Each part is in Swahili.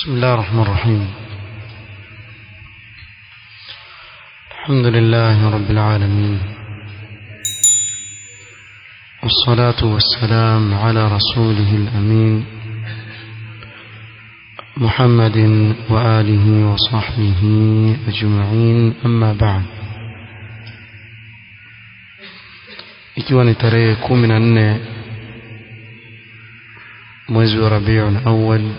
بسم الله الرحمن الرحيم. الحمد لله رب العالمين، والصلاة والسلام على رسوله الأمين محمد وآله وصحبه أجمعين، أما بعد. ikiwa ni tarehe 14 mwezi wa Rabiul Awwal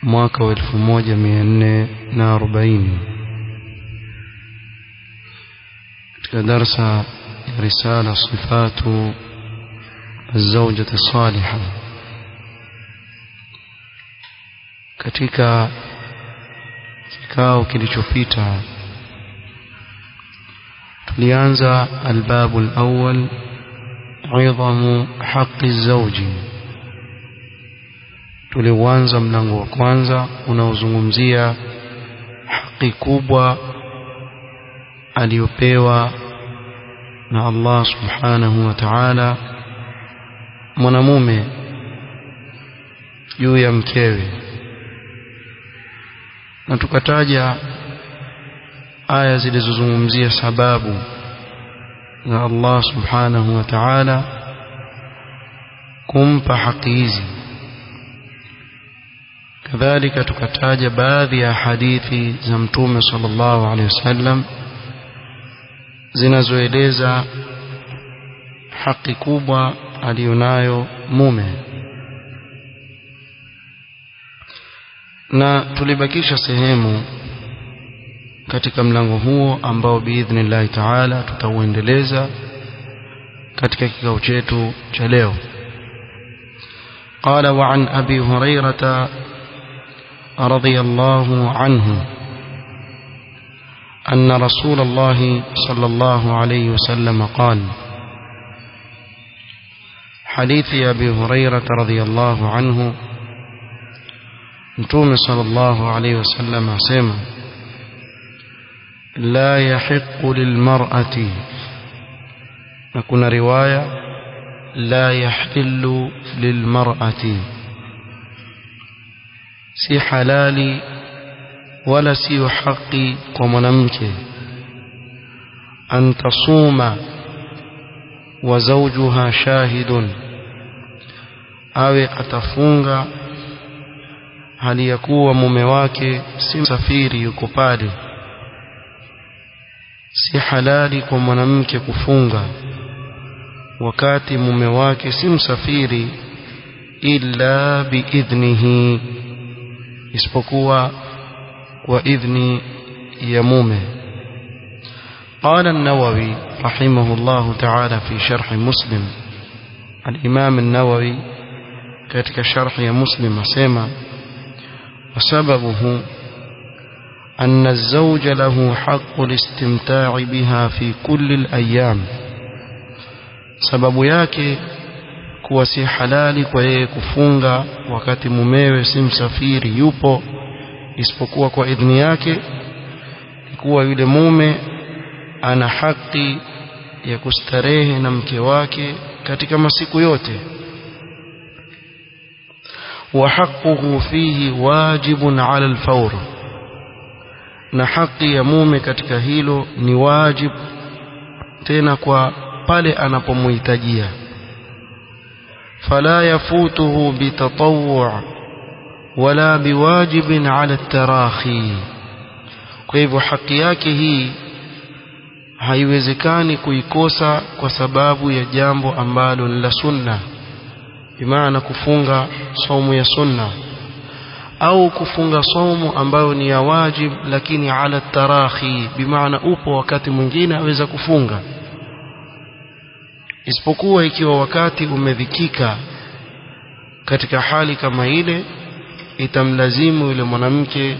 mwaka wa 1440 katika darasa ya risala sifatu az-zawjati salihah. Katika kikao kilichopita tulianza albabu al-awwal, idhamu haqqi az-zawji. Tulianza mlango wa kwanza unaozungumzia haki kubwa aliyopewa na Allah subhanahu wa ta'ala mwanamume juu ya mkewe, na tukataja aya zilizozungumzia sababu za Allah subhanahu wa ta'ala kumpa haki hizi. Kadhalika tukataja baadhi ya hadithi za Mtume sallallahu alaihi wasallam zinazoeleza haki kubwa alionayo mume, na tulibakisha sehemu katika mlango huo ambao biidhnillah ta'ala tutauendeleza katika kikao chetu cha leo. قال وعن أبي هريرة رضي الله عنه أن رسول الله صلى الله عليه وسلم قال، حديث أبي هريرة رضي الله عنه، نتوم صلى الله عليه وسلم سمع: لا يحق للمرأة، نكون رواية لا يحل للمرأة، si halali wala si haki kwa mwanamke antasuma wa zawjuha shahidun, awe atafunga hali ya kuwa mume wake si msafiri yuko pale. Si halali kwa mwanamke kufunga wakati mume wake si msafiri, illa biidhnihi, isipokuwa kwa idhni ya mume. قال النووي رحمه الله تعالى في شرح مسلم، الإمام النووي katika sharh ya Muslim asema: وسببه أن الزوج له حق الاستمتاع بها في كل الأيام، sababu yake kuwa si halali kwa yeye kufunga wakati mumewe si msafiri yupo, isipokuwa kwa idhni yake, kuwa yule mume ana haki ya kustarehe na mke wake katika masiku yote. Wa haqquhu fihi wajibun ala al-fawr, na haki ya mume katika hilo ni wajib, tena kwa pale anapomhitajia. فلا يفوته بتطوع ولا بواجب على التراخي. kwa hivyo haki yake hii haiwezekani kuikosa kwa sababu ya jambo ambalo ni la sunna, bimaana kufunga saumu ya sunna, au kufunga saumu ambayo ni ya wajib lakini ala tarahi, bimaana upo wakati mwingine aweza kufunga, isipokuwa ikiwa wakati umedhikika. Katika hali kama ile itamlazimu yule mwanamke,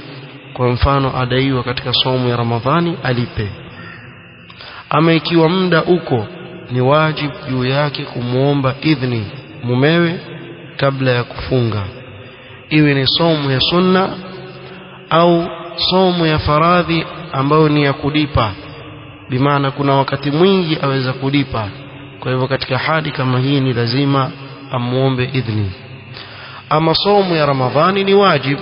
kwa mfano adaiwa katika saumu ya Ramadhani, alipe. Ama ikiwa muda uko, ni wajibu juu yake kumuomba idhni mumewe kabla ya kufunga, iwe ni saumu ya sunna au saumu ya faradhi ambayo ni ya kulipa, bimaana kuna wakati mwingi aweza kulipa. Kwa hivyo katika hali kama hii ni lazima amuombe idhni. Ama somo ya Ramadhani ni wajib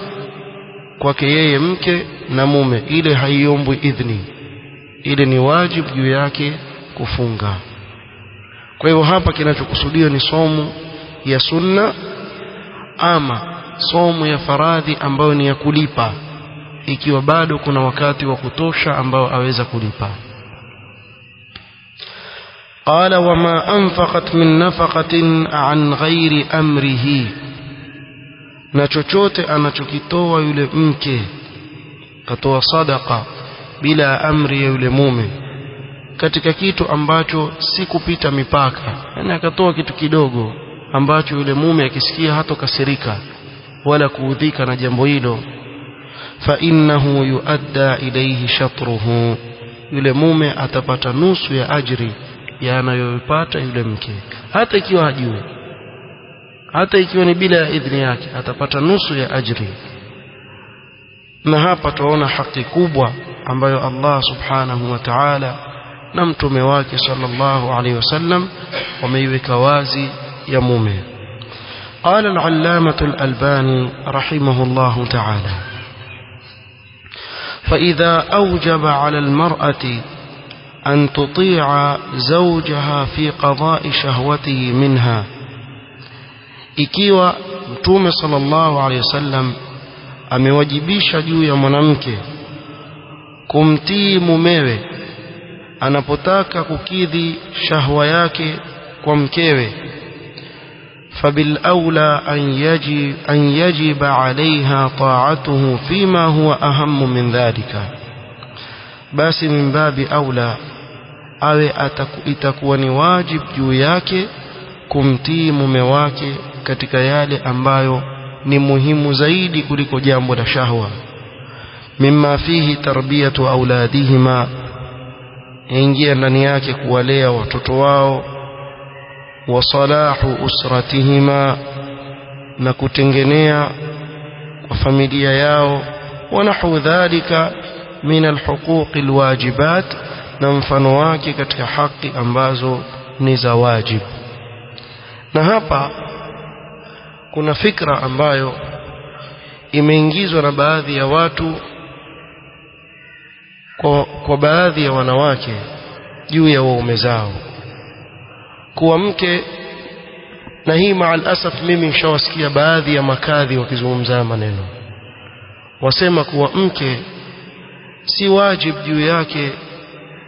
kwake yeye mke na mume, ile haiombwi idhni, ile ni wajib juu yake kufunga. Kwa hivyo hapa kinachokusudiwa ni somo ya sunna ama somo ya faradhi ambayo ni ya kulipa, ikiwa bado kuna wakati wa kutosha ambao aweza kulipa. Qala wama anfaqat min nafaqatin an ghairi amrihi, na chochote anachokitoa yule mke, katoa sadaqa bila amri ya yule mume, katika kitu ambacho si kupita mipaka, yani akatoa kitu kidogo ambacho yule mume akisikia hatokasirika wala kuudhika na jambo hilo, fa innahu yuadda ilayhi shatruhu, yule mume atapata nusu ya ajri ya anayopata yule mke, hata ikiwa hajui, hata ikiwa ni bila ya idhni yake, atapata nusu ya ajri. Na hapa tunaona haki kubwa ambayo Allah subhanahu wa ta'ala na mtume wake sallallahu alayhi wasallam wameiweka wazi ya mume. قال العلامة الألباني رحمه الله تعالى: فإذا أوجب على المرأة أن تطيع زوجها في قضاء شهوته منها, ikiwa mtume sallallahu alayhi wasallam amewajibisha juu ya mwanamke kumtii mumewe anapotaka kukidhi shahwa yake kwa mkewe, فبالأولى أن يجب عليها طاعته فيما هو أهم من ذلك, basi min babi aula awe itakuwa ni wajib juu yake kumtii mume wake katika yale ambayo ni muhimu zaidi kuliko jambo la shahwa. Mimma fihi tarbiyatu auladihima, ingia ndani yake kuwalea watoto wao, wa salahu usratihima, na kutengenea kwa familia yao, wa nahu dhalika min alhuquq alwajibat, na mfano wake katika haki ambazo ni za wajib. Na hapa kuna fikra ambayo imeingizwa na baadhi ya watu kwa baadhi ya wanawake juu ya waume zao, kuwa mke, na hii maal asaf mimi nishawasikia baadhi ya makadhi wakizungumza maneno, wasema kuwa mke si wajib juu yake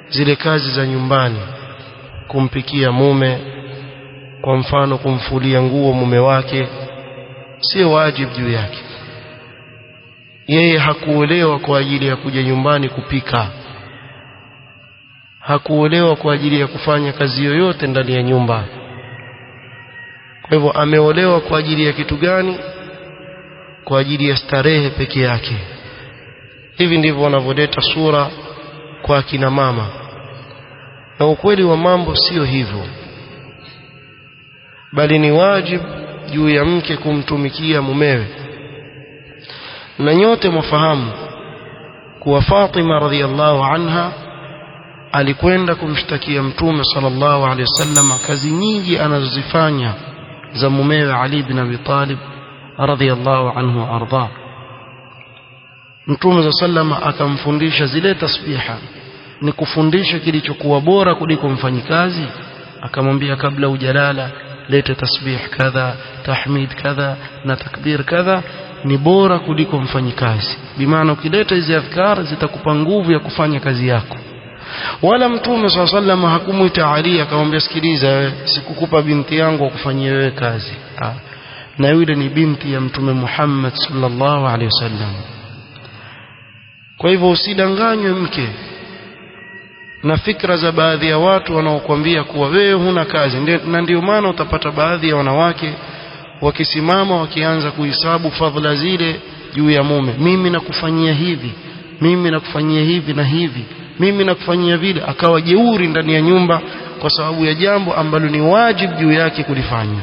zile kazi za nyumbani, kumpikia mume, kwa mfano kumfulia nguo mume wake, si wajib juu yake. Yeye hakuolewa kwa ajili ya kuja nyumbani kupika, hakuolewa kwa ajili ya kufanya kazi yoyote ndani ya nyumba. Kwa hivyo ameolewa kwa ajili ya kitu gani? Kwa ajili ya starehe peke yake. Hivi ndivyo wanavyoleta sura kwa kina mama, na ukweli wa mambo sio hivyo, bali ni wajib juu ya mke kumtumikia mumewe. Na nyote mwafahamu kuwa Fatima radhiallahu anha alikwenda kumshtakia mtume sallallahu alaihi wasallam kazi nyingi anazozifanya za mumewe Ali ibn Abi Talib radhiallahu anhu arda. Mtume sallallahu akamfundisha zile tasbiha, ni kufundisha kilichokuwa bora kuliko mfanyikazi. Akamwambia kabla hujalala leta tasbih kadha, tahmid kadha na takbir kadha, ni bora kuliko mfanyikazi. Bimaana ukileta hizi adhkar zitakupa nguvu ya kufanya kazi yako. Wala mtume sallallahu hakumuita Ali akamwambia sikiliza wewe, sikukupa binti yangu akufanyie wewe kazi. Na yule ni binti ya mtume Muhammad sallallahu alaihi wasallam. Kwa hivyo usidanganywe mke na fikra za baadhi ya watu wanaokuambia kuwa wewe huna kazi. Na ndio maana utapata baadhi ya wanawake wakisimama wakianza kuhesabu fadhila zile juu ya mume. Mimi nakufanyia hivi, mimi nakufanyia hivi na hivi, mimi nakufanyia vile, akawa jeuri ndani ya nyumba kwa sababu ya jambo ambalo ni wajibu juu yake kulifanya.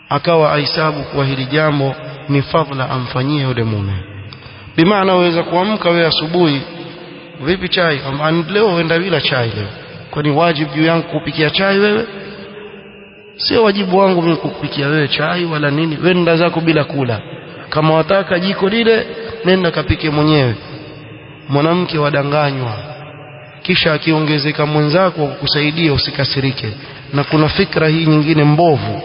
Akawa ahesabu kwa hili jambo ni fadhila amfanyie yule mume. Bimaana waweza kuamka wewe asubuhi, vipi chai? Leo uenda bila chai leo. Kwani wajibu juu yangu kupikia chai wewe? sio wajibu wangu mimi kukupikia wewe chai wala nini, wewe nenda zako bila kula. Kama wataka jiko lile nenda kapike mwenyewe. Mwanamke wadanganywa, kisha akiongezeka mwenzako kukusaidia usikasirike. Na kuna fikra hii nyingine mbovu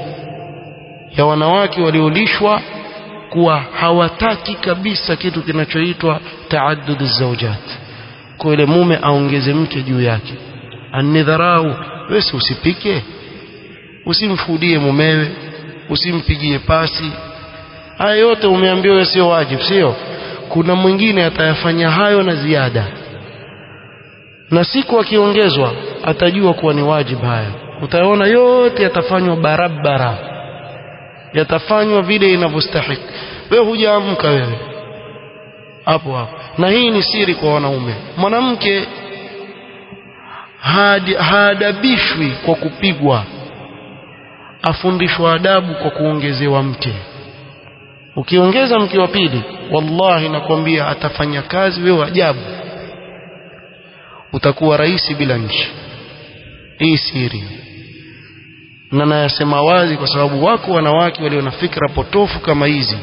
ya wanawake waliolishwa kuwa hawataki kabisa kitu kinachoitwa taaddud az-zawjat, kwa ile mume aongeze mke juu yake. Anidharau, wewe usipike, usimfudie mumewe, usimpigie pasi. Haya yote umeambiwa wewe sio wajibu, sio? Kuna mwingine atayafanya hayo na ziada, na siku akiongezwa atajua kuwa ni wajibu haya. Utaona yote yatafanywa barabara, yatafanywa vile inavyostahili. Wewe hujaamka wewe hapo hapo. Na hii ni siri kwa wanaume. Mwanamke haadabishwi kwa kupigwa, afundishwa adabu kwa kuongezewa mke. Ukiongeza mke wa pili, wallahi nakwambia atafanya kazi wewe ajabu, utakuwa rais bila nchi. Hii siri, na nayasema wazi kwa sababu wako wanawake walio na fikra potofu kama hizi,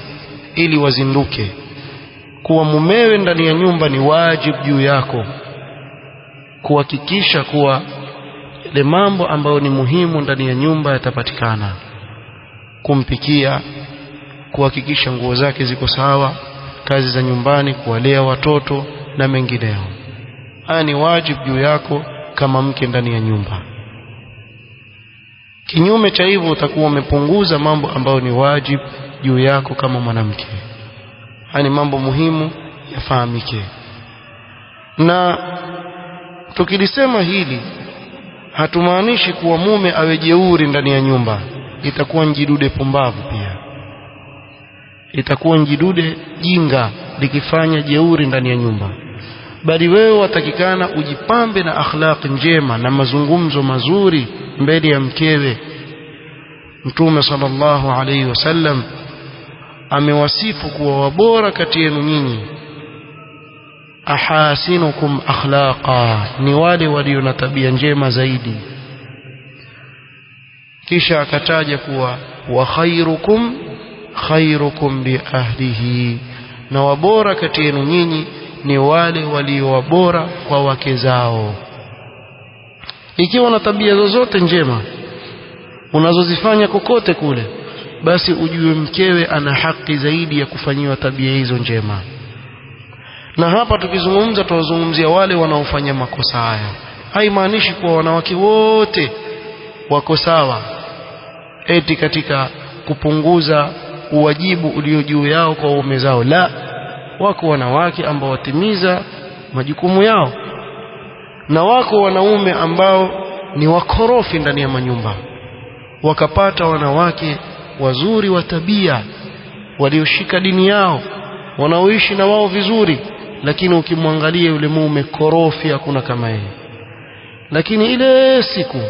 ili wazinduke kuwa mumewe ndani ya nyumba ni wajibu juu yako kuhakikisha kuwa ile mambo ambayo ni muhimu ndani ya nyumba yatapatikana: kumpikia, kuhakikisha nguo zake ziko sawa, kazi za nyumbani, kuwalea watoto na mengineyo. Haya ni wajibu juu yako kama mke ndani ya nyumba. Kinyume cha hivyo utakuwa umepunguza mambo ambayo ni wajibu juu yako kama mwanamke. Haya ni mambo muhimu yafahamike. Na tukilisema hili hatumaanishi kuwa mume awe jeuri ndani ya nyumba. Itakuwa njidude pumbavu pia, itakuwa njidude jinga likifanya jeuri ndani ya nyumba. Bali wewe watakikana ujipambe na akhlaqi njema na mazungumzo mazuri mbele ya mkewe. Mtume sallallahu alayhi wasallam amewasifu kuwa wabora kati yenu nyinyi ahasinukum akhlaqa, ni wale walio na tabia njema zaidi. Kisha akataja kuwa wa khairukum li ahlihi, na wabora kati yenu nyinyi ni wale walio wabora kwa wake zao. Ikiwa na tabia zozote njema unazozifanya kokote kule, basi ujue mkewe ana haki zaidi ya kufanyiwa tabia hizo njema. Na hapa tukizungumza tuwazungumzia wale wanaofanya makosa haya. Haimaanishi kuwa wanawake wote wako sawa eti katika kupunguza uwajibu ulio juu yao kwa waume zao. La, wako wanawake ambao watimiza majukumu yao, na wako wanaume ambao ni wakorofi ndani ya manyumba, wakapata wanawake wazuri wa tabia, walioshika dini yao, wanaoishi na wao vizuri, lakini ukimwangalia yule mume korofi, hakuna kama yeye. Lakini ile siku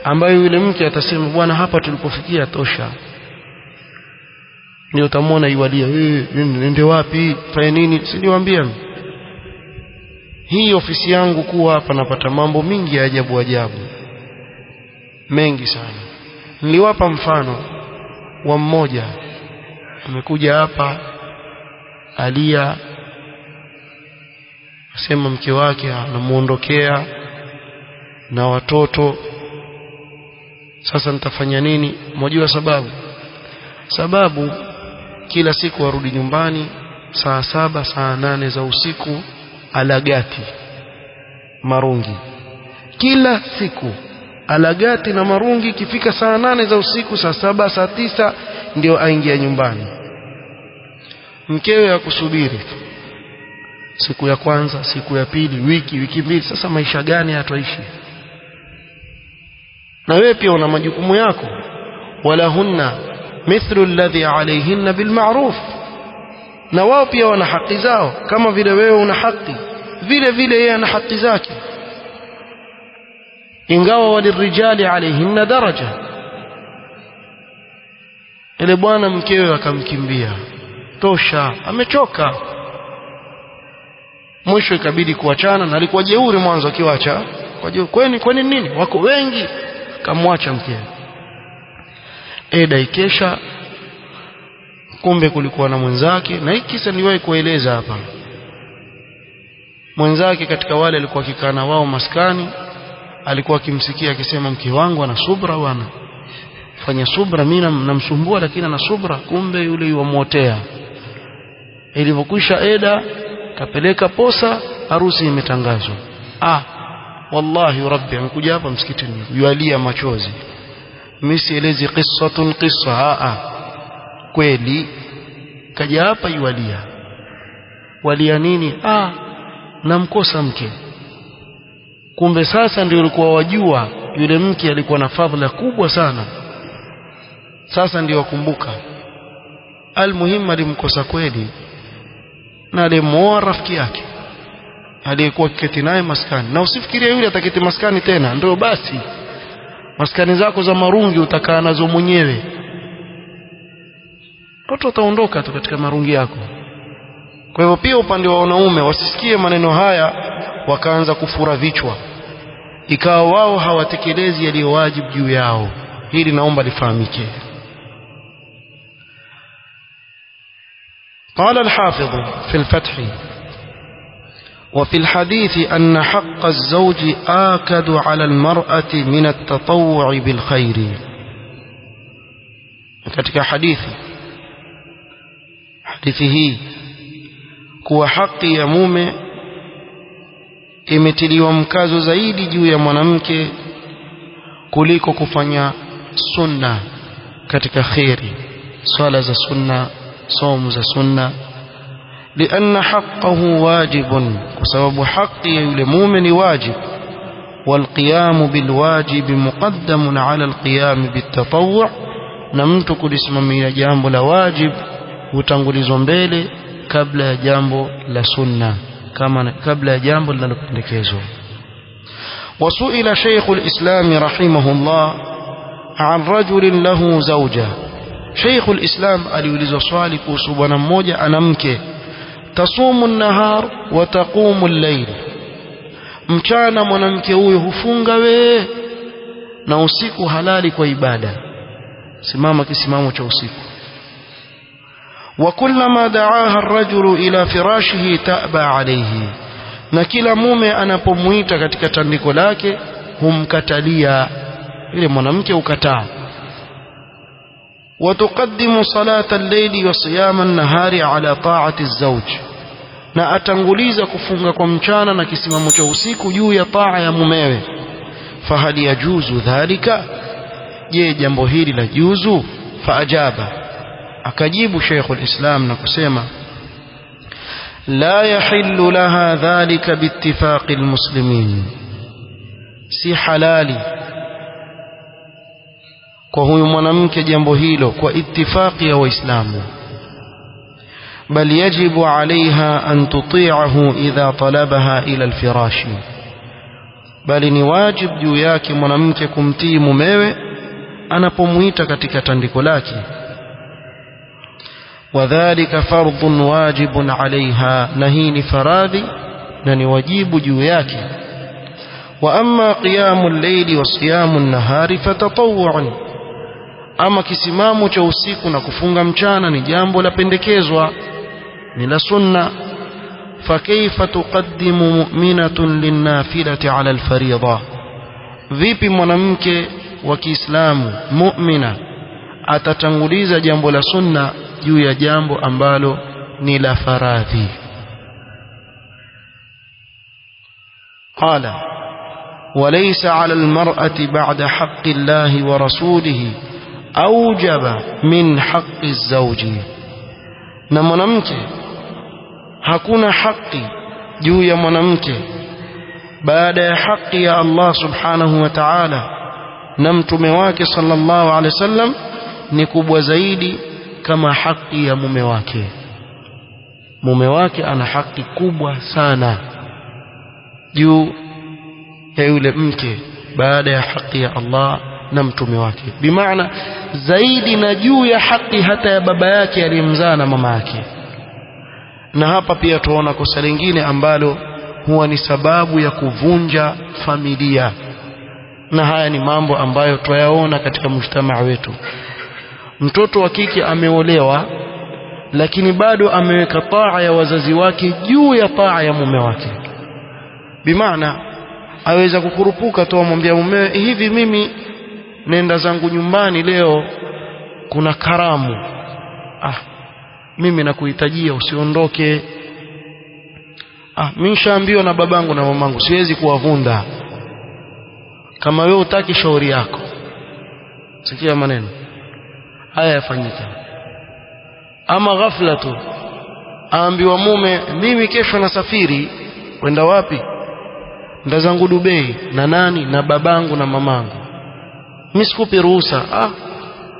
ambayo yule mke atasema bwana, hapa tulipofikia tosha, ndio utamwona iwalia, nende wapi, fanya nini? Siniwaambia hii ofisi yangu kuwa hapa napata mambo mingi ya ajabu ajabu, mengi sana. Niliwapa mfano wa mmoja amekuja hapa, alia, asema mke wake anamuondokea na watoto. Sasa nitafanya nini? Mnajua sababu kila siku warudi nyumbani saa 7 saa 8 za usiku, alagati marungi, kila siku alagati na marungi. Ikifika saa 8 za usiku, saa 7 saa 9 ndio aingia nyumbani. Mkewe akusubiri siku ya kwanza, siku ya pili, wiki mbili. Sasa maisha gani hatuishi? Na wewe pia una majukumu yako. Wala hunna mithlu alladhi alayhinna bilma'ruf, na wao pia wana haki zao kama vile wewe una haki, vile vile yeye ana haki zake. Ingawa walirijali alayhinna daraja. Ile bwana mkewe akamkimbia, tosha, amechoka. Mwisho ikabidi kuachana, na alikuwa jeuri mwanzo akiwacha. Kwani nini? Wako wengi. Kamwacha mkewe. eda ikesha, kumbe kulikuwa na mwenzake. Na hiki kisa niliwahi kueleza hapa. Mwenzake katika wale alikuwa akikaa na wao maskani, alikuwa akimsikia akisema, mke wangu ana subra bwana, fanya subra, mimi namsumbua lakini ana subra. Kumbe yule yuamuotea. Ilipokwisha eda, kapeleka posa, harusi imetangazwa. Wallahi rabbi, amekuja hapa msikitini yualia machozi. Mimi sielezi qissa, kweli kaja hapa yualia. Walia nini? Namkosa mke. Kumbe sasa ndio ulikuwa wajua yule mke alikuwa na fadhila kubwa sana. Sasa ndio wakumbuka. Almuhimu alimkosa kweli, na alimuoa rafiki yake aliyekuwa kiketi naye maskani. Na usifikirie yule ataketi maskani tena ndio basi. Maskani zako za marungi utakaa nazo mwenyewe. Watu wataondoka tu katika marungi yako. Kwa hivyo pia upande wa wanaume wasisikie maneno haya wakaanza kufura vichwa, ikawa wao hawatekelezi yaliyo wajibu juu yao. Hili naomba lifahamike. قال الحافظ في الفتح: وفي الحديث أن حق الزوج آكد على المرأة من التطوع بالخير. katika hadithi hii kuwa haki ya mume imetiliwa mkazo zaidi juu ya mwanamke kuliko kufanya sunna katika khairi, swala za sunna, somo za sunna. لأن حقه واجب، وسبب حق يولي مؤمن واجب، والقيام بالواجب مقدم على القيام بالتطوع. نمت kulisimamia jambo la wajib hutangulizwa mbele kabla ya jambo la sunna, kama kabla ya jambo linalopendekezwa. وسئل شيخ الإسلام رحمه الله عن رجل له زوجة. شيخ الإسلام aliulizwa swali kuhusu bwana mmoja ana mke, tasumu an-nahar wa taqumu al-layl, mchana mwanamke huyo hufunga na usiku halali kwa ibada, simama kisimamo cha usiku. wa kullama da'aha ar-rajulu ila firashihi ta'ba alayhi, na kila mume anapomuita katika tandiko lake humkatalia, ile mwanamke ukataa. وتقدم صلاة الليل وصيام النهار على طاعة الزوج, na atanguliza kufunga kwa mchana na kisimamo cha usiku juu ya taa ya mumewe. Fahal yajuzu dhalika, je jambo hili la juzu? Faajaba, akajibu Sheikh al-Islam na kusema, la yahillu laha dhalika biittifaqi almuslimin, si halali kwa huyu mwanamke jambo hilo kwa ittifaqi ya Waislamu. Bal yajibu alaiha an tuti'ahu idha talabaha ila alfirashi, bali ni wajib juu yake mwanamke kumtii mumewe anapomuita katika tandiko lake. Wadhālika fardhun wajibun alaiha, na hii ni faradhi na ni wajibu juu yake. Wa amma qiyamul layli wa siyamun nahari fatatawwu'un, ama kisimamo cha usiku na kufunga mchana ni jambo la pendekezwa, ni la sunna. Fakaifa tuqaddimu mu'minatun linnafilati ala alfariida, vipi mwanamke wa Kiislamu mu'mina atatanguliza jambo la sunna juu ya jambo ambalo ni la faradhi? Qala walaysa ala almar'ati ba'da haqqi Allahi wa rasulihi aujaba min haqqi zawji, na mwanamke hakuna haki juu ya mwanamke baada ya haki ya Allah subhanahu wa ta'ala na mtume wake sallallahu alaihi wasallam ni kubwa zaidi kama haki ya mume wake. Mume wake ana haki kubwa sana juu ya yule mke baada ya haki ya Allah na mtume wake, bimaana zaidi na juu ya haki hata ya baba yake aliyemzaa na mama yake. Na hapa pia tuona kosa lingine ambalo huwa ni sababu ya kuvunja familia, na haya ni mambo ambayo twayaona katika mujtamaa wetu. mtoto wa kike ameolewa lakini bado ameweka taa ya wazazi wake juu ya taa ya mume wake. Bimaana aweza kukurupuka tu amwambia mumewe, hivi mimi nenda zangu nyumbani leo, kuna karamu, mimi nakuhitajia usiondoke. Mimi nishaambiwa na babangu na mamangu siwezi kuwavunda, kama wewe utaki shauri yako. Sikia maneno haya yafanyika. Ama ghafla tu aambiwa mume, mimi kesho nasafiri. Kwenda wapi? Nda zangu Dubai. Na nani? Na babangu na mamangu. Mimi sikupi ruhusa.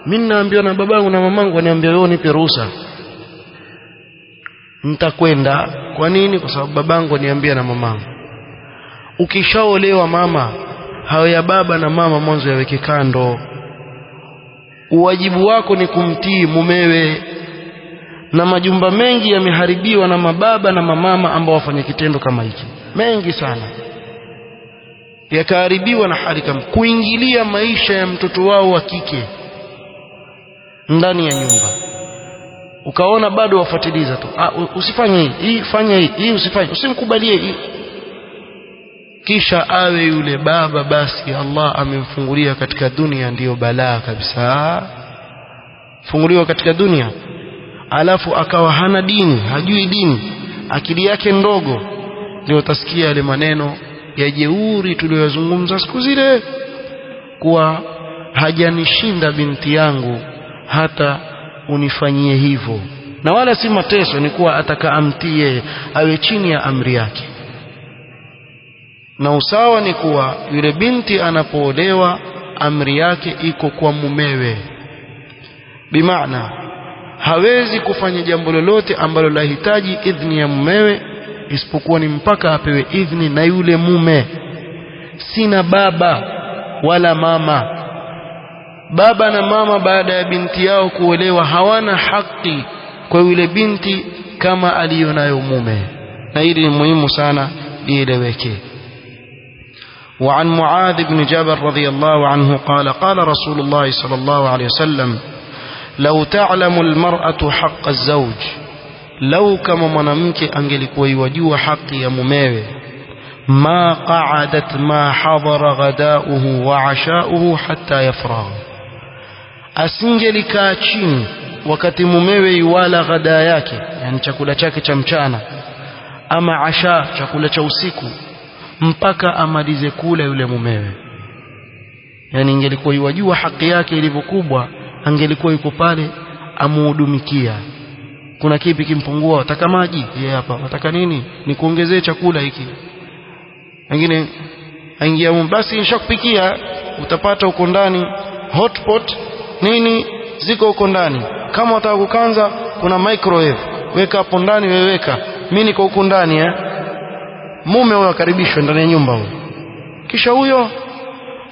Mimi naambiwa na babangu na mamangu waniambia wewe nipe ruhusa. Nitakwenda. Kwa nini? Kwa sababu babangu aniambia na mamangu. Ukishaolewa mama, hayo ya baba na mama mwanzo yaweke kando. Uwajibu wako ni kumtii mumewe. Na majumba mengi yameharibiwa na mababa na mamama ambao wafanya kitendo kama hiki. Mengi sana yakaharibiwa na hali kama kuingilia maisha ya mtoto wao wa kike ndani ya nyumba. Ukaona bado wafuatiliza tu, usifanye hii, fanya hii, usifanye, usimkubalie hii. Kisha awe yule baba basi Allah amemfungulia katika dunia, ndiyo balaa kabisa. Funguliwa katika dunia, alafu akawa hana dini, hajui dini, akili yake ndogo. Ndio utasikia yale maneno ya jeuri tuliyozungumza siku zile, kuwa hajanishinda binti yangu hata unifanyie hivyo. Na wala si mateso, ni kuwa ataka amtie, awe chini ya amri yake. Na usawa ni kuwa yule binti anapoolewa amri yake iko kwa mumewe. Bimaana hawezi kufanya jambo lolote ambalo lahitaji idhni ya mumewe, isipokuwa ni mpaka apewe idhni na yule mume. Sina baba wala mama. Baba na mama baada ya binti yao kuolewa hawana haki kwa yule binti kama aliyonayo mume. Na hili ni muhimu sana lieleweke. وعن معاذ بن جبل رضي الله عنه قال قال رسول الله صلى الله عليه وسلم لو تعلم المرأة حق الزوج، لو كما mwanamke angelikuwa yajua haki ya mumewe, ما قعدت ما حضر غداؤه وعشاؤه حتى يفرغ، asingelikaa chini wakati mumewe yuwala ghada yake, yani chakula chake cha mchana, ama asha, chakula cha usiku, mpaka amalize kula yule mumewe. Yani ingelikuwa yajua haki yake ilivyokuwa, angelikuwa yuko pale amuhudumikia. Kuna kipi kimpungua? Wataka maji? Yeye hapa. Wataka nini? Nikuongezee chakula hiki. Wengine aingia basi nishakupikia, utapata huko ndani hotpot nini ziko huko ndani. Kama wataka kukanza kuna microwave, weka hapo ndani, weweka. Mimi niko huko ndani Mume huyo akaribishwa ndani ya nyumba huyo. Kisha huyo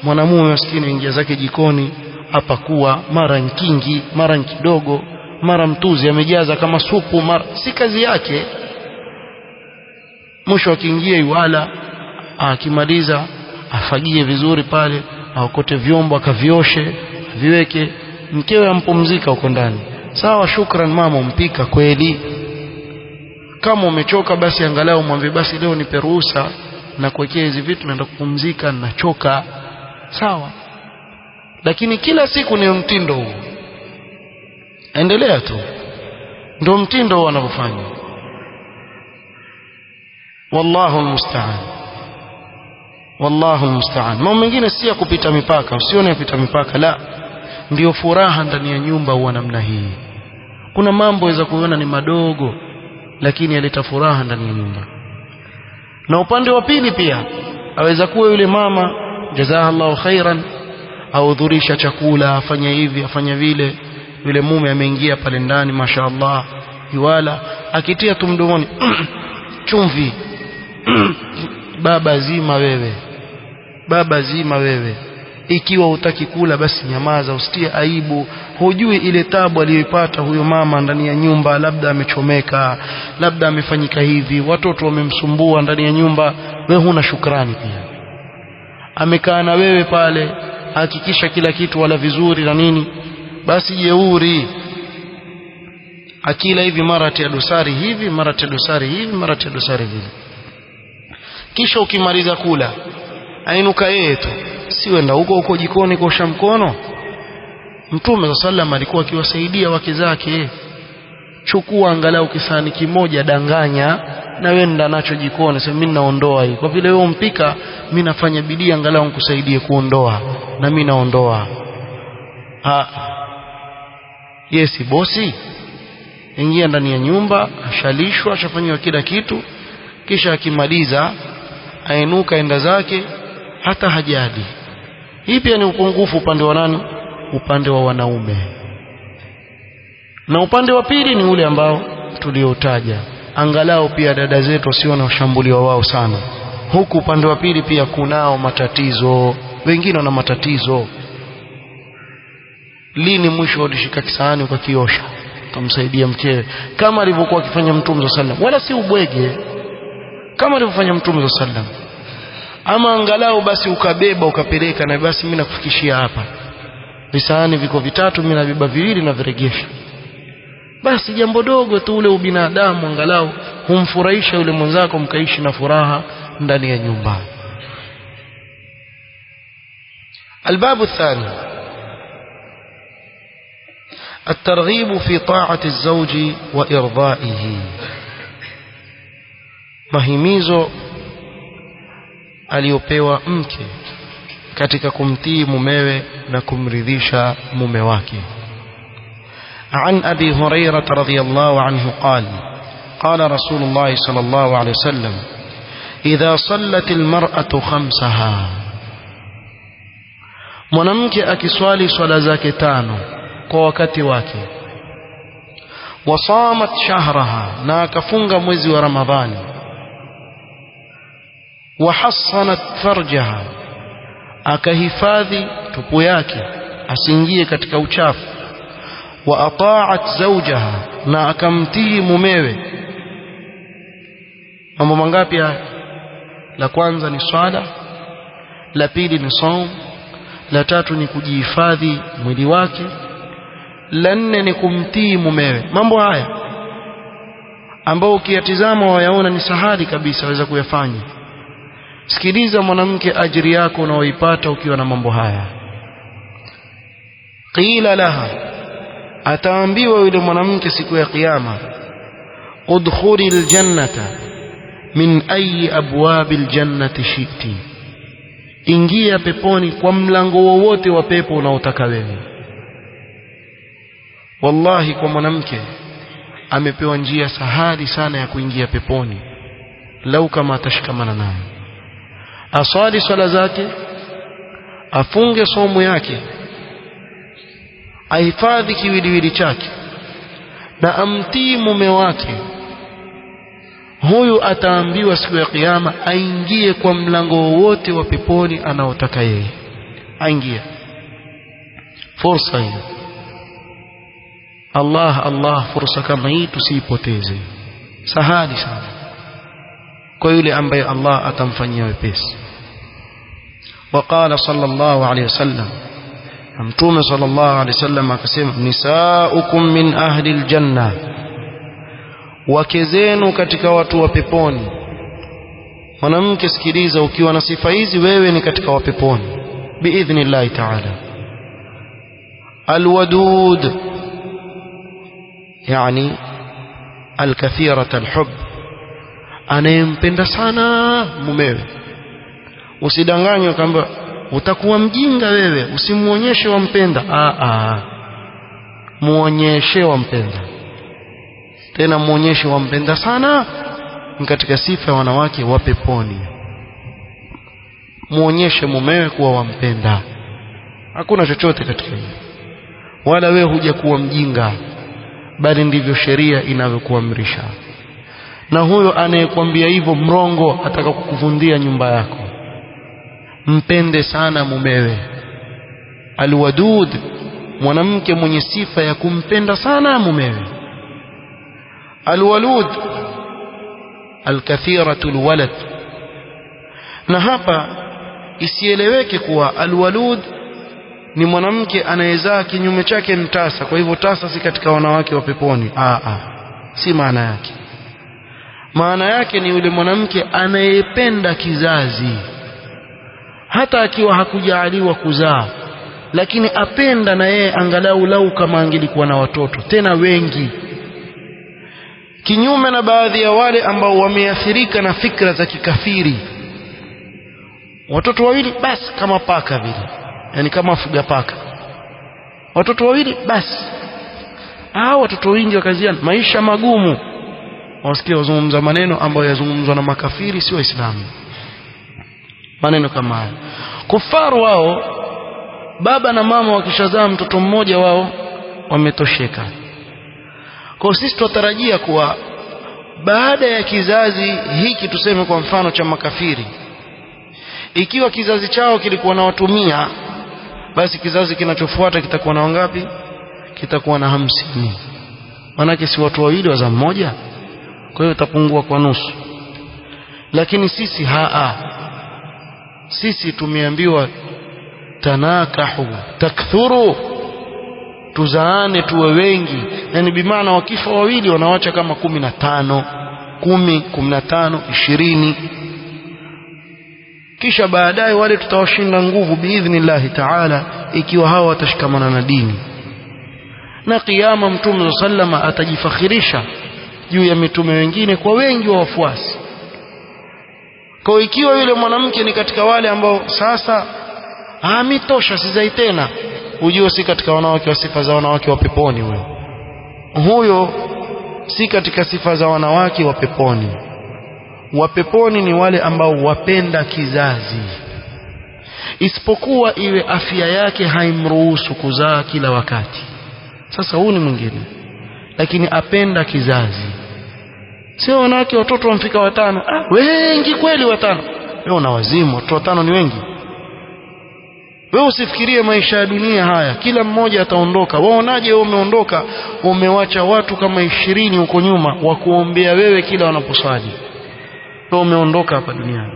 mwanamume maskini ingia zake jikoni, apakuwa mara nkingi, mara kidogo, mara mtuzi amejaza kama supu, mara si kazi yake. Mwisho akiingia yuala, akimaliza afagie vizuri pale, aokote vyombo akavioshe, viweke. Mkewe ampumzika huko ndani. Sawa, shukran mama, umpika kweli. Kama umechoka basi angalau mwambie basi leo nipe ruhusa na kuwekea hizi vitu, naenda kupumzika, nachoka. Sawa. Lakini kila siku ni mtindo huu, endelea tu, ndio mtindo wanavyofanya. Wallahu almusta'an, wallahu almusta'an. Mambo mengine si ya kupita mipaka, usione kupita mipaka, la. Ndio furaha ndani ya nyumba huwa namna hii. Kuna mambo yaweza kuona ni madogo, lakini yaleta furaha ndani ya nyumba. Na upande wa pili pia aweza kuwa yule mama jazakallahu khairan, ahudhurisha chakula, afanya hivi afanya vile, yule mume ameingia pale ndani mashaallah, yuala akitia tu mdomoni chumvi baba zima wewe, baba zima wewe. Ikiwa hutaki kula basi nyamaza, usitie aibu. Hujui ile tabu aliyoipata huyo mama ndani ya nyumba, labda amechomeka, labda amefanyika hivi, watoto wamemsumbua ndani ya nyumba, wewe huna shukrani pia. Amekaa na wewe pale, hakikisha kila kitu wala vizuri na nini, basi jeuri, akila hivi mara tia dosari hivi, mara tia dosari hivi, mara tia dosari hivi. Kisha ukimaliza kula ainuka yeye tu, si wenda huko jikoni kuosha mkono. Mtume sallam alikuwa akiwasaidia wake zake, chukua angalau kisani kimoja, danganya na wenda nacho jikoni, sema mimi naondoa hii, kwa vile wewe umpika, mimi nafanya bidii angalau nikusaidie kuondoa, na mimi naondoa. Yesi bosi, ingia ndani ya nyumba, ashalishwa, ashafanywa kila kitu, kisha akimaliza ainuka enda zake, hata hajadi. Hii pia ni upungufu upande wa nani? Upande wa wanaume. Na upande wa pili ni ule ambao tuliotaja, angalau pia dada zetu wasione washambuliwa wao sana. Huku upande wa pili pia kunao matatizo, wengine wana matatizo. Lini mwisho ulishika kisahani ukakiosha ukamsaidia mkewe kama alivyokuwa akifanya Mtume sallam, wala si ubwege, kama alivyofanya Mtume sallam? Ama angalau basi ukabeba ukapeleka, na basi mimi nakufikishia hapa visahani viko 3, mimi nabeba 2 na viregesha. Basi jambo dogo tu, ule ubinadamu angalau humfurahisha yule mwenzako, mkaishi na furaha ndani ya nyumba. الباب الثاني الترغيب في طاعة الزوج وإرضائه. mahimizo aliyopewa mke katika kumtii mumewe na kumridhisha mume wake. عن أبي هريرة رضي الله عنه قال قال رسول الله صلى الله عليه وسلم إذا صلت المرأة خمسها, mwanamke akiswali swala zake 5 kwa wakati wake, wasamat shahraha, na akafunga mwezi wa Ramadhani, wahassanat farjaha, akahifadhi tupu yake asiingie katika uchafu, wa ata'at zawjaha, na akamtii mumewe. Mambo mangapi haya? La kwanza ni swala, la pili ni saum, la tatu ni kujihifadhi mwili wake, la 4 ni kumtii mumewe. Mambo haya ambao ukiyatizama wayaona ni sahali kabisa, waweza kuyafanya. Sikiliza mwanamke, ajiri yako unaoipata ukiwa na mambo haya. Qila laha, ataambiwa yule mwanamke siku ya kiyama, udkhulil jannata min ayi abwabil jannati shiti, ingia peponi kwa mlango wowote wa pepo unaotaka wewe. Wallahi, kwa mwanamke amepewa njia sahali sana ya kuingia peponi, lau kama atashikamana nayo. Aswali swala zake, afunge somo yake, ahifadhi kiwiliwili chake, na amtii mume wake. Huyu ataambiwa siku ya kiyama aingie kwa mlango wowote wa peponi anaotaka yeye aingie. Fursa hii, Allah, fursa kama hii tusiipoteze. Sahali sana kwa yule ambaye Allah atamfanyia wepesi. Waqala sallallahu alayhi wasallam, Mtume sallallahu alayhi wasallam akasema, nisaukum min ahli aljanna, wake zenu katika watu wa peponi. Mwanamke, sikiliza, ukiwa na sifa hizi wewe ni katika wa peponi biidhnillah ta'ala. Alwadud, yani alkathirat alhub, anayempenda sana mumewe. Usidanganywe kwamba utakuwa mjinga wewe, usimuonyeshe wampenda. Muonyeshe wampenda, tena muonyeshe wampenda sana. Ni katika sifa ya wanawake wa peponi, muonyeshe mumewe kuwa wampenda. Hakuna chochote katika hiyo, wala wewe huja kuwa mjinga, bali ndivyo sheria inavyokuamrisha. Na huyo anayekwambia hivyo mrongo, ataka kukuvundia nyumba yako. Mpende sana mumewe. Alwadud, mwanamke mwenye sifa ya kumpenda sana mumewe. Alwalud, alkathiratul walad. Na hapa isieleweke kuwa alwalud ni mwanamke anayezaa kinyume chake ni tasa, kwa hivyo tasa si katika wanawake wa peponi. Si maana yake. Maana yake ni yule mwanamke anayependa kizazi, hata akiwa hakujaaliwa kuzaa, lakini apenda na yeye angalau lau kama angelikuwa na watoto tena wengi, kinyume na baadhi ya wale ambao wameathirika na fikra za kikafiri. Watoto wawili basi kama paka vile, yani kama fuga paka, watoto wawili basi. Watoto wengi wakaziana, maisha magumu. Wasikia wazungumza maneno ambayo yazungumzwa na makafiri, si Waislamu. Maneno kama haya, kufaru wao baba na mama wakishazaa mtoto mmoja wao wametosheka. Kwa sisi tutarajia kuwa baada ya kizazi hiki, tuseme kwa mfano cha makafiri, ikiwa kizazi chao kilikuwa na watu 100, basi kizazi kinachofuata kitakuwa na wangapi? Kitakuwa na 50. Manake si watu wawili wazaa mmoja, kwa hiyo itapungua kwa nusu. Lakini sisi sisi tumeambiwa tanakahu takthuru, tuzaane tuwe wengi. Yani bimaana wakifa wawili wanawacha kama 15, 10, 15, 20. Kisha baadaye wale tutawashinda nguvu biidhnillahi taala, ikiwa hawa watashikamana na dini. Na kiyama Mtume sallama atajifakhirisha juu ya mitume wengine kwa wengi wa wafuasi. Kwa ikiwa yule mwanamke ni katika wale ambao sasa mitosha sizai tena, ujue si katika wanawake wa sifa za wanawake wa peponi. Huyo si katika sifa za wanawake wa peponi. Wa peponi ni wale ambao wapenda kizazi, isipokuwa iwe afya yake haimruhusu kuzaa kila wakati. Sasa huu ni mwingine, lakini apenda kizazi. Sio wanawake watoto wamfika 5, wengi kweli 5. Wewe una wazimu, watoto 5 ni wengi. Wewe usifikirie maisha ya dunia haya, kila mmoja ataondoka. Waonaje wewe umeondoka, umewacha watu kama 20 huko nyuma wa kuombea wewe kila wanaposwali? Wewe umeondoka hapa duniani.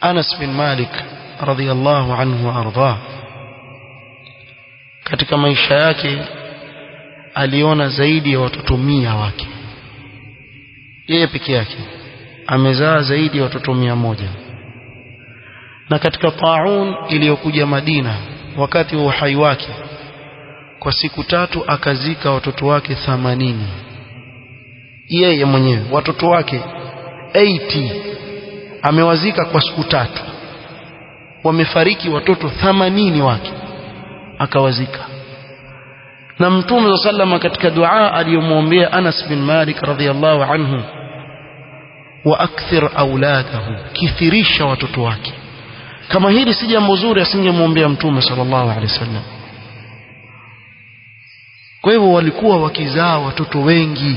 Anas bin Malik radhiyallahu anhu wa ardhah, katika maisha yake aliona zaidi ya watoto 100 wake. Yeye peke yake amezaa zaidi ya watoto 100. Na katika taun iliyokuja Madina wakati wa uhai wake, kwa siku 3 akazika watoto wake 80. Yeye mwenyewe watoto wake 80 amewazika kwa siku 3. Wamefariki watoto 80 wake akawazika. Na Mtume sallama katika dua aliyomwombea Anas bin Malik radhiyallahu anhu, wa akthir auladahu, kithirisha watoto wake. Kama hili si jambo zuri asingemwombea Mtume sallallahu alaihi wasallam. Kwa hivyo walikuwa wakizaa watoto wengi.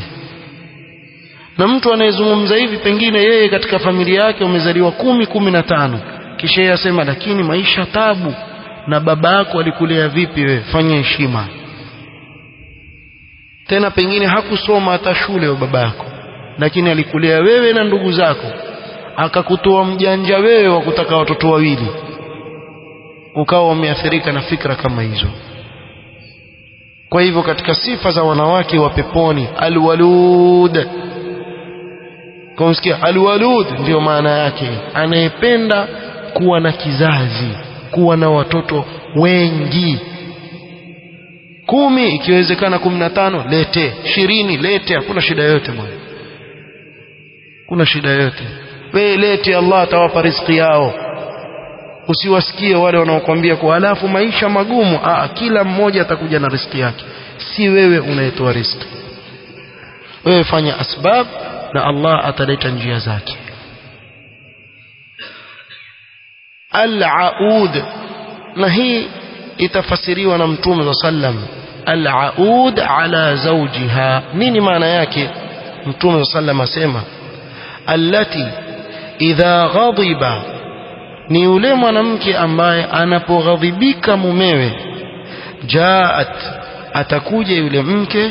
Na mtu anayezungumza hivi, pengine yeye katika familia yake wamezaliwa 10, 15, kisha yeye asema lakini maisha tabu. Na baba yako alikulea vipi wewe? Fanya heshima. Tena pengine hakusoma hata shule wa baba yako, lakini alikulea wewe na ndugu zako, akakutoa mjanja wewe wa kutaka watoto wawili, ukawa umeathirika na fikra kama hizo. Kwa hivyo katika sifa za wanawake wa peponi, alwalud. Kumsikia alwalud ndio maana yake, anayependa kuwa na kizazi, kuwa na watoto wengi. 10 ikiwezekana 15 lete, 20 lete, hakuna shida yote bwana. Kuna shida yote. Wewe lete, Allah atawapa riziki yao. Usiwasikie wale wanaokuambia kwa alafu maisha magumu. Kila mmoja atakuja na riziki yake, si wewe unayetoa riziki. Wewe fanya asbab na Allah ataleta njia zake. Al-aud, na hii itafasiriwa na Mtume sallam, al-aud ala zawjiha. Nini maana yake? Mtume sallam asema allati idha ghadiba, ni yule mwanamke ambaye anapoghadhibika mumewe, jaat, atakuja yule mke,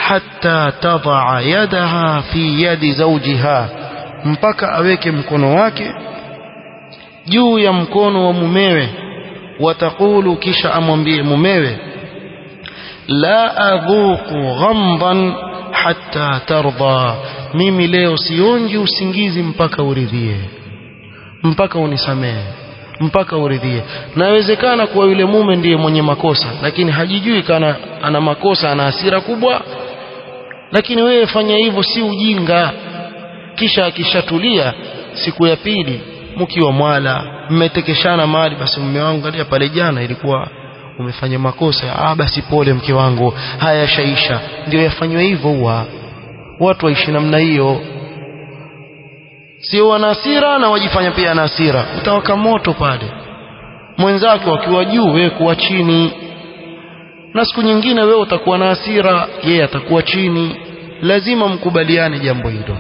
hatta tadaa yadaha fi yadi zawjiha, mpaka aweke mkono wake juu ya mkono wa mumewe. wataqulu kisha amwambie mumewe la adhuqu ghamdan hatta tarda mimi leo sionji usingizi mpaka uridhie mpaka unisamehe mpaka uridhie nawezekana kuwa yule mume ndiye mwenye makosa lakini hajijui kana ana makosa ana hasira kubwa lakini wewe fanya hivyo si ujinga kisha akishatulia siku ya pili mkiwa mwala mmetekeshana mali basi mume wangu angalia pale jana ilikuwa umefanya makosa basi pole mke wangu haya shaisha ndio yafanywa hivyo huwa watu waishi namna hiyo sio wana hasira na wajifanya pia na hasira utawaka moto pale mwenzako akiwa juu wewe kuwa chini na siku nyingine wewe utakuwa na hasira yeye atakuwa chini lazima mkubaliane jambo hilo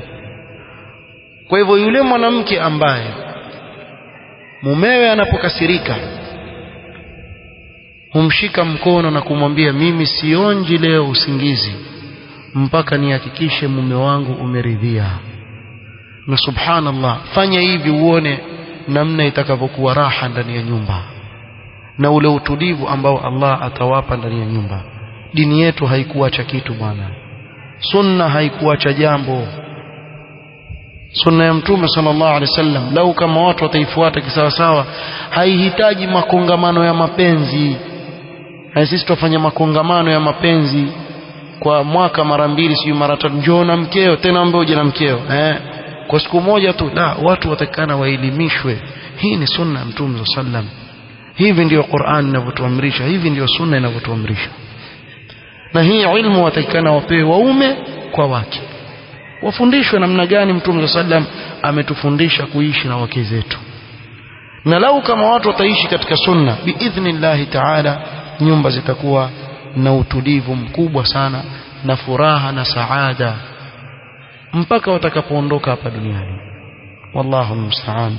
kwa hivyo yule mwanamke ambaye mumewe anapokasirika humshika mkono na kumwambia mimi sionji leo usingizi mpaka nihakikishe mume wangu umeridhia na subhanallah fanya hivi uone namna itakavyokuwa raha ndani ya nyumba na ule utulivu ambao Allah atawapa ndani ya nyumba dini yetu haikuacha kitu bwana sunna haikuacha jambo sunna ya mtume sallallahu alaihi wasallam lau kama watu wataifuata kisawasawa haihitaji makongamano ya mapenzi na sisi tufanye makongamano ya mapenzi kwa mwaka mara 2 siyo mara 3 njoo na mkeo tena ambaye uje na mkeo kwa siku moja tu la watu watakana waelimishwe hii ni sunna ya mtume sallallahu alaihi wasallam hivi ndio Qur'an inavyotuamrisha hivi ndio sunna inavyotuamrisha na hii ilmu watakana wapewe waume kwa wake wafundishwe namna gani mtume sallallahu alaihi wasallam ametufundisha kuishi na wake zetu na lau kama watu wataishi katika sunna biidhnillah ta'ala nyumba zitakuwa na utulivu mkubwa sana na furaha na saada mpaka watakapoondoka hapa duniani wallahu musta'an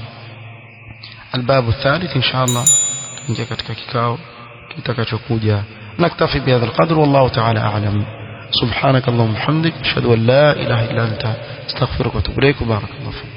الباب الثالث إن شاء الله نجي katika kikao kitakachokuja نكتفي بهذا القدر والله تعالى أعلم سبحانك اللهم وبحمدك أشهد أن لا إله إلا أنت استغفرك وأتوب إليك وبارك الله فيك